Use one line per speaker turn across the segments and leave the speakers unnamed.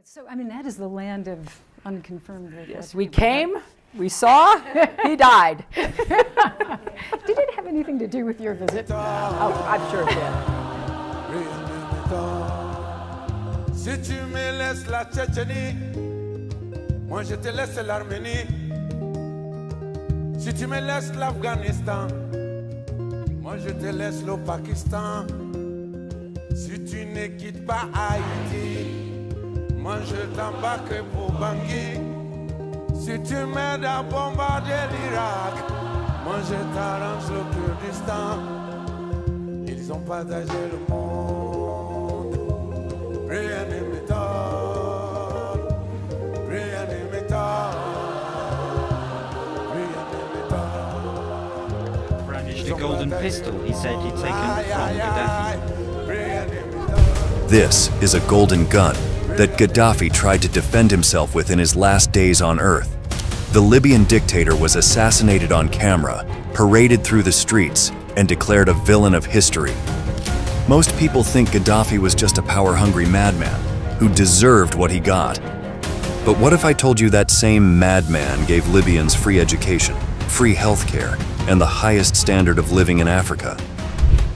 So, I mean, that is the land of unconfirmed reports.
Yes, we came, we saw, he died.
Did it have anything to do with your visit?
Oh, I'm sure it did.
Si tu me laisses la Tchétchénie, moi je te laisse l'Arménie. Si tu me laisses l'Afghanistan, moi je te laisse le Pakistan. Si tu ne quittes pas Haïti, moi je t'embarque pour Bangui. Si tu m'aides à bombarder l'Irak, moi je t'arrange le Kurdistan. Ils ont partagé le monde, rien ne m'étonne, rien ne m'étonne, rien ne m'étonne.
Brandished a golden pistol he said he'd taken from Gaddafi.
This is a golden gun that Gaddafi tried to defend himself with in his last days on Earth. The Libyan dictator was assassinated on camera, paraded through the streets, and declared a villain of history. Most people think Gaddafi was just a power-hungry madman who deserved what he got. But what if I told you that same madman gave Libyans free education, free healthcare, and the highest standard of living in Africa?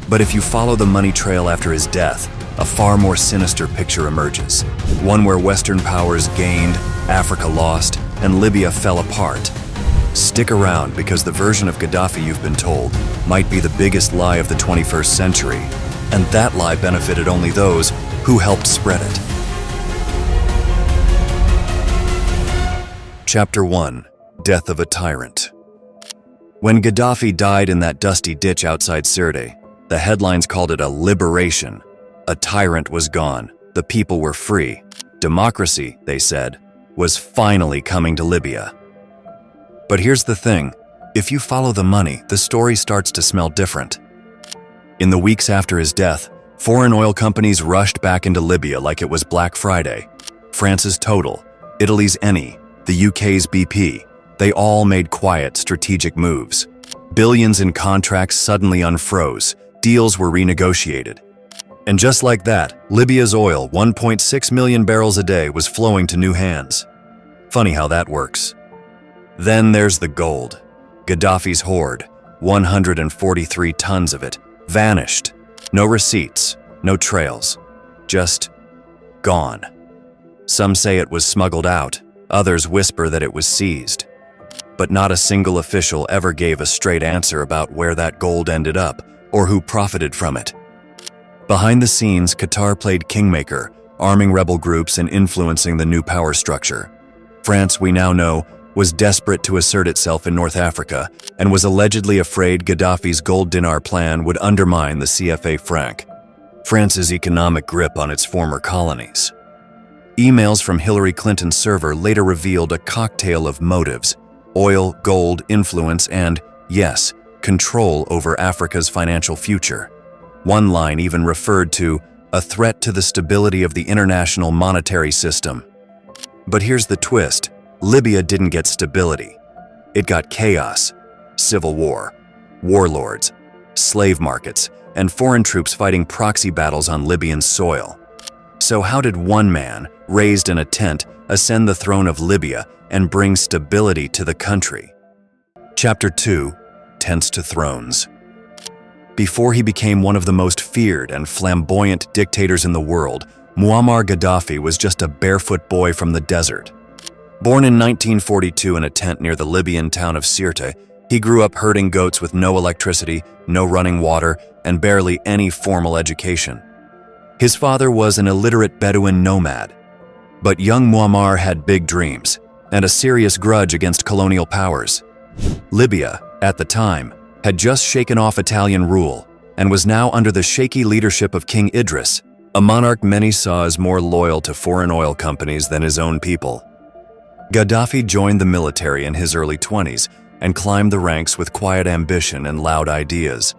But if you follow the money trail after his death, a far more sinister picture emerges. One where Western powers gained, Africa lost, and Libya fell apart. Stick around because the version of Gaddafi you've been told might be the biggest lie of the 21st century, and that lie benefited only those who helped spread it. Chapter 1: Death of a Tyrant. When Gaddafi died in that dusty ditch outside Sirte, the headlines called it a liberation. A tyrant was gone, the people were free. Democracy, they said, was finally coming to Libya. But here's the thing, if you follow the money, the story starts to smell different. In the weeks after his death, foreign oil companies rushed back into Libya like it was Black Friday. France's Total, Italy's Eni, the UK's BP, they all made quiet, strategic moves. Billions in contracts suddenly unfroze, deals were renegotiated. And just like that, Libya's oil, 1.6 million barrels a day, was flowing to new hands. Funny how that works. Then there's the gold. Gaddafi's hoard, 143 tons of it, vanished. No receipts, no trails, just gone. Some say it was smuggled out, others whisper that it was seized. But not a single official ever gave a straight answer about where that gold ended up or who profited from it. Behind the scenes, Qatar played kingmaker, arming rebel groups and influencing the new power structure. France, we now know, was desperate to assert itself in North Africa and was allegedly afraid Gaddafi's gold dinar plan would undermine the CFA franc, France's economic grip on its former colonies. Emails from Hillary Clinton's server later revealed a cocktail of motives: oil, gold, influence, and, yes, control over Africa's financial future. One line even referred to a threat to the stability of the international monetary system. But here's the twist. Libya didn't get stability. It got chaos, civil war, warlords, slave markets, and foreign troops fighting proxy battles on Libyan soil. So how did one man, raised in a tent, ascend the throne of Libya and bring stability to the country? Chapter 2: Tents to Thrones. Before he became one of the most feared and flamboyant dictators in the world, Muammar Gaddafi was just a barefoot boy from the desert. Born in 1942 in a tent near the Libyan town of Sirte, he grew up herding goats with no electricity, no running water, and barely any formal education. His father was an illiterate Bedouin nomad. But young Muammar had big dreams and a serious grudge against colonial powers. Libya, at the time, had just shaken off Italian rule and was now under the shaky leadership of King Idris, a monarch many saw as more loyal to foreign oil companies than his own people. Gaddafi joined the military in his early 20s and climbed the ranks with quiet ambition and loud ideas.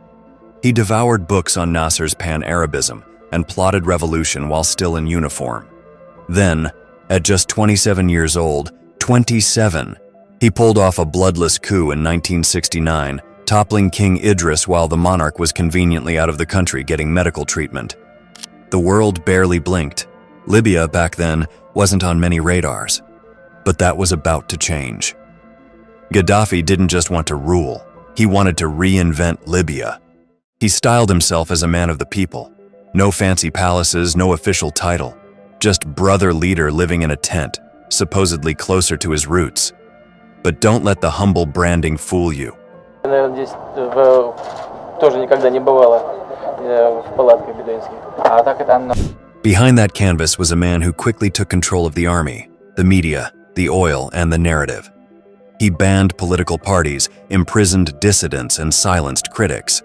He devoured books on Nasser's Pan-Arabism and plotted revolution while still in uniform. Then, at just 27 years old, 27, he pulled off a bloodless coup in 1969, toppling King Idris while the monarch was conveniently out of the country getting medical treatment. The world barely blinked. Libya back then wasn't on many radars, but that was about to change. Gaddafi didn't just want to rule, he wanted to reinvent Libya. He styled himself as a man of the people. No fancy palaces, no official title, just brother leader living in a tent, supposedly closer to his roots. But don't let the humble branding fool you.
Наверное, здесь тоже никогда не бывало в палатках бедуинских. А так это оно.
Behind that canvas was a man who quickly took control of the army, the media, the oil, and the narrative. He banned political parties, imprisoned dissidents, and silenced critics.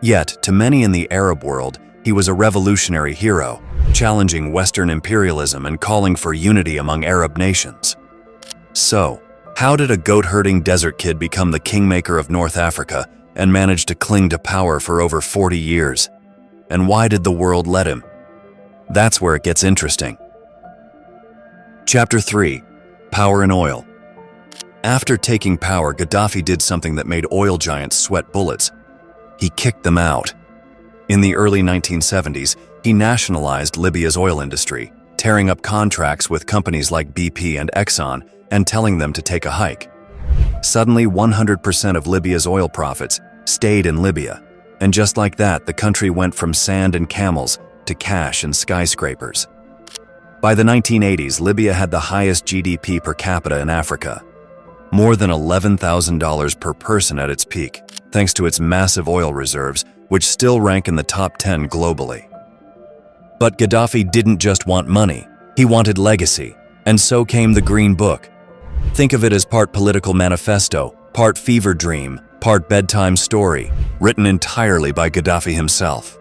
Yet, to many in the Arab world, he was a revolutionary hero, challenging Western imperialism and calling for unity among Arab nations. So, how did a goat-herding desert kid become the kingmaker of North Africa and manage to cling to power for over 40 years? And why did the world let him? That's where it gets interesting. Chapter 3. Power and Oil. After taking power, Gaddafi did something that made oil giants sweat bullets. He kicked them out. In the early 1970s, he nationalized Libya's oil industry, tearing up contracts with companies like BP and Exxon and telling them to take a hike. Suddenly, 100% of Libya's oil profits stayed in Libya, and just like that, the country went from sand and camels to cash and skyscrapers. By the 1980s, Libya had the highest GDP per capita in Africa, more than $11,000 per person at its peak, thanks to its massive oil reserves, which still rank in the top 10 globally. But Gaddafi didn't just want money, he wanted legacy, and so came the Green Book. Think of it as part political manifesto, part fever dream, part bedtime story, written entirely by Gaddafi himself.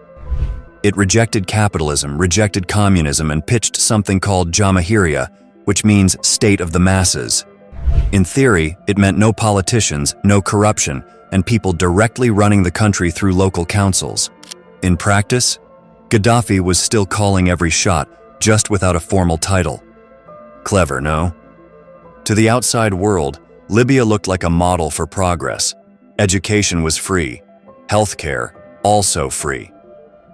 It rejected capitalism, rejected communism, and pitched something called Jamahiriya, which means state of the masses. In theory, it meant no politicians, no corruption, and people directly running the country through local councils. In practice, Gaddafi was still calling every shot, just without a formal title. Clever, no? To the outside world, Libya looked like a model for progress. Education was free. Healthcare, also free.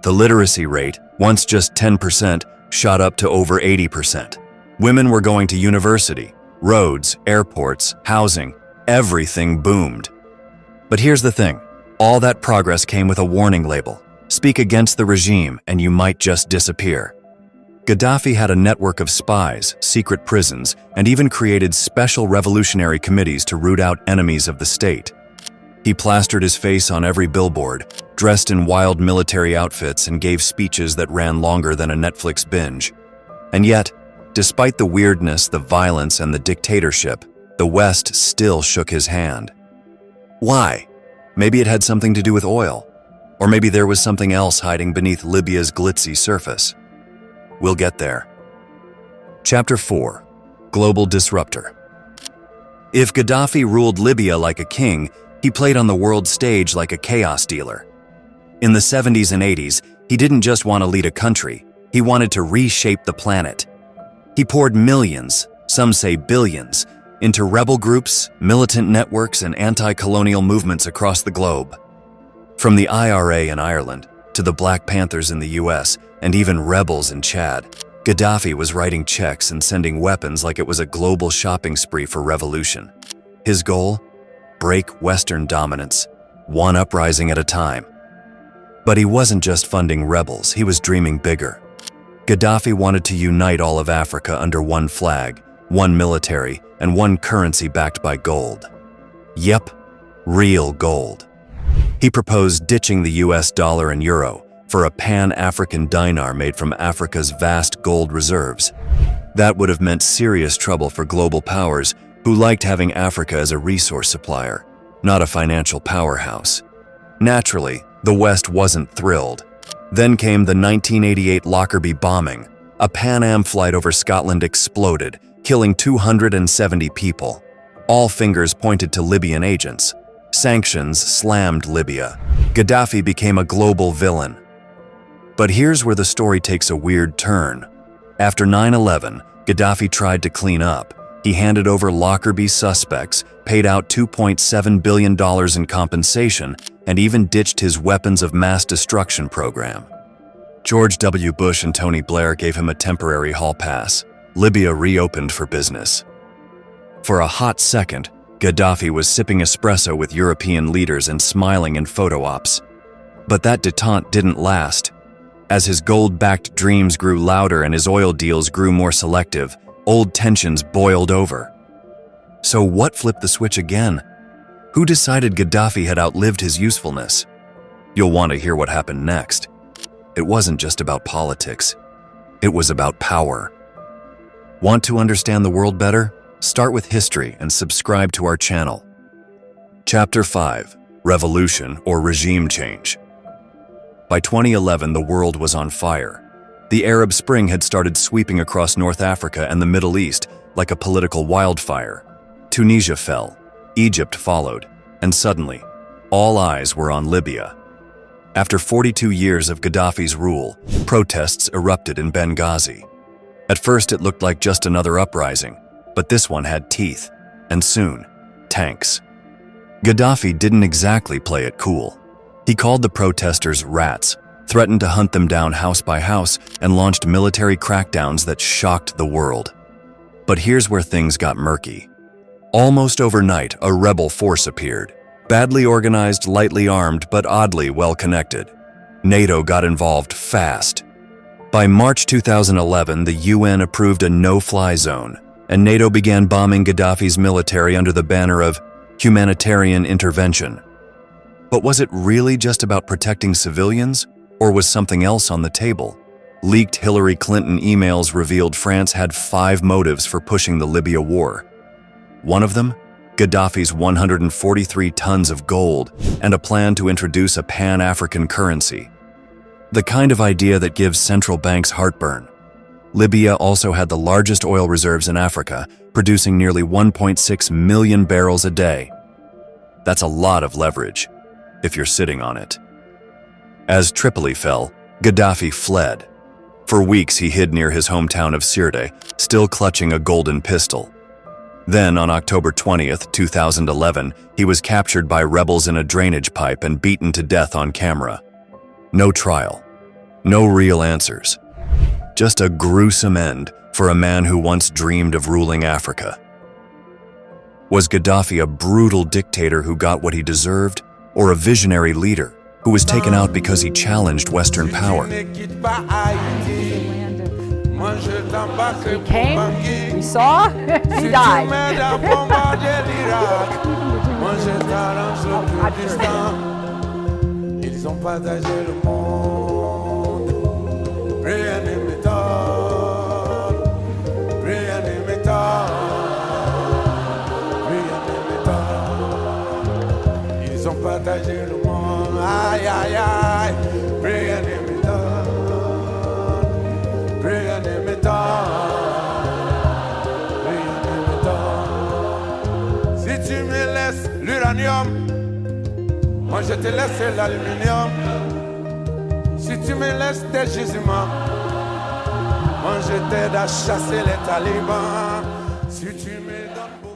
The literacy rate, once just 10%, shot up to over 80%. Women were going to university. Roads, airports, housing, everything boomed. But here's the thing, all that progress came with a warning label. Speak against the regime and you might just disappear. Gaddafi had a network of spies, secret prisons, and even created special revolutionary committees to root out enemies of the state. He plastered his face on every billboard, dressed in wild military outfits, and gave speeches that ran longer than a Netflix binge. And yet, despite the weirdness, the violence, and the dictatorship, the West still shook his hand. Why? Maybe it had something to do with oil. Or maybe there was something else hiding beneath Libya's glitzy surface. We'll get there. Chapter 4. Global Disruptor. If Gaddafi ruled Libya like a king, he played on the world stage like a chaos dealer. In the 70s and 80s, he didn't just want to lead a country, he wanted to reshape the planet. He poured millions, some say billions, into rebel groups, militant networks, and anti-colonial movements across the globe. From the IRA in Ireland to the Black Panthers in the US and even rebels in Chad, Gaddafi was writing checks and sending weapons like it was a global shopping spree for revolution. His goal? Break Western dominance, one uprising at a time. But he wasn't just funding rebels, he was dreaming bigger. Gaddafi wanted to unite all of Africa under one flag, one military, and one currency backed by gold. Yep, real gold. He proposed ditching the US dollar and euro for a pan-African dinar made from Africa's vast gold reserves. That would have meant serious trouble for global powers who liked having Africa as a resource supplier, not a financial powerhouse. Naturally, the West wasn't thrilled. Then came the 1988 Lockerbie bombing. A Pan Am flight over Scotland exploded, killing 270 people. All fingers pointed to Libyan agents. Sanctions slammed Libya. Gaddafi became a global villain. But here's where the story takes a weird turn. After 9/11, Gaddafi tried to clean up. He handed over Lockerbie suspects, paid out $2.7 billion in compensation, and even ditched his weapons of mass destruction program. George W. Bush and Tony Blair gave him a temporary hall pass. Libya reopened for business. For a hot second, Gaddafi was sipping espresso with European leaders and smiling in photo ops. But that détente didn't last. As his gold-backed dreams grew louder and his oil deals grew more selective, old tensions boiled over. So what flipped the switch again? Who decided Gaddafi had outlived his usefulness? You'll want to hear what happened next. It wasn't just about politics. It was about power. Want to understand the world better? Start with history and subscribe to our channel. Chapter 5: Revolution or Regime Change. By 2011, the world was on fire. The Arab Spring had started sweeping across North Africa and the Middle East like a political wildfire. Tunisia fell, Egypt followed, and suddenly, all eyes were on Libya. After 42 years of Gaddafi's rule, protests erupted in Benghazi. At first, it looked like just another uprising, but this one had teeth, and soon, tanks. Gaddafi didn't exactly play it cool. He called the protesters rats, threatened to hunt them down house by house, and launched military crackdowns that shocked the world. But here's where things got murky. Almost overnight, a rebel force appeared. Badly organized, lightly armed, but oddly well-connected. NATO got involved fast. By March 2011, the UN approved a no-fly zone, and NATO began bombing Gaddafi's military under the banner of humanitarian intervention. But was it really just about protecting civilians, or was something else on the table? Leaked Hillary Clinton emails revealed France had 5 motives for pushing the Libya war. One of them, Gaddafi's 143 tons of gold and a plan to introduce a pan-African currency. The kind of idea that gives central banks heartburn. Libya also had the largest oil reserves in Africa, producing nearly 1.6 million barrels a day. That's a lot of leverage, if you're sitting on it. As Tripoli fell, Gaddafi fled. For weeks he hid near his hometown of Sirte, still clutching a golden pistol. Then, on October 20th, 2011, he was captured by rebels in a drainage pipe and beaten to death on camera. No trial. No real answers. Just a gruesome end for a man who once dreamed of ruling Africa. Was Gaddafi a brutal dictator who got what he deserved, or a visionary leader who was taken out because he challenged Western power?
We came, we saw, he died.
Ils ont partagé le monde. Rien ne m'étonne. Rien ne m'étonne. Rien ne m'étonne. Ils ont partagé le monde. Aïe, aïe, aïe. Rien ne m'étonne. Rien ne m'étonne. Rien ne m'étonne. Si tu me laisses l'uranium, moi je te laisse l'aluminium. Si tu me laisses tes gisements, moi je t'aide à chasser les talibans. Si tu me donnes